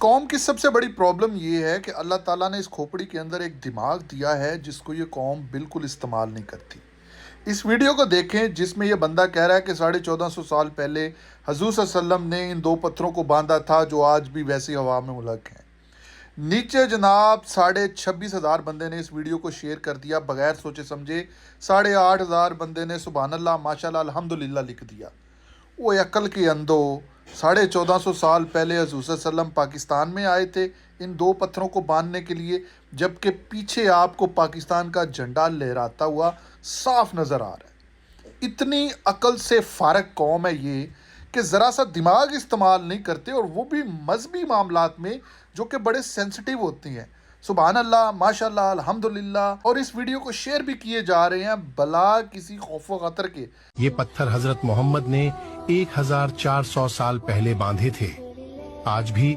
قوم کی سب سے بڑی پرابلم یہ ہے کہ اللہ تعالیٰ نے اس کھوپڑی کے اندر ایک دماغ دیا ہے جس کو یہ قوم بالکل استعمال نہیں کرتی۔ اس ویڈیو کو دیکھیں جس میں یہ بندہ کہہ رہا ہے کہ 1450 سال پہلے حضور صلی اللہ علیہ وسلم نے ان 2 پتھروں کو باندھا تھا جو آج بھی ویسی ہوا میں ملک ہیں۔ نیچے جناب 26,500 بندے نے اس ویڈیو کو شیئر کر دیا بغیر سوچے سمجھے۔ 8,500 بندے نے سبحان اللہ ماشاءاللہ الحمدللہ لکھ دیا۔ وہ عقل کے اندھو، 1450 سال پہلے حضور صلی اللہ علیہ وسلم پاکستان میں آئے تھے ان 2 پتھروں کو باندھنے کے لیے، جبکہ پیچھے آپ کو پاکستان کا جھنڈا لہراتا ہوا صاف نظر آ رہا ہے۔ اتنی عقل سے فارغ قوم ہے یہ کہ ذرا سا دماغ استعمال نہیں کرتے، اور وہ بھی مذہبی معاملات میں جو کہ بڑے سینسٹیو ہوتی ہیں۔ سبحان اللہ ماشاءاللہ الحمدللہ، اور اس ویڈیو کو شیئر بھی کیے جا رہے ہیں بلا کسی خوف و خطر کے۔ یہ پتھر حضرت محمد نے 1400 سال پہلے باندھے تھے، آج بھی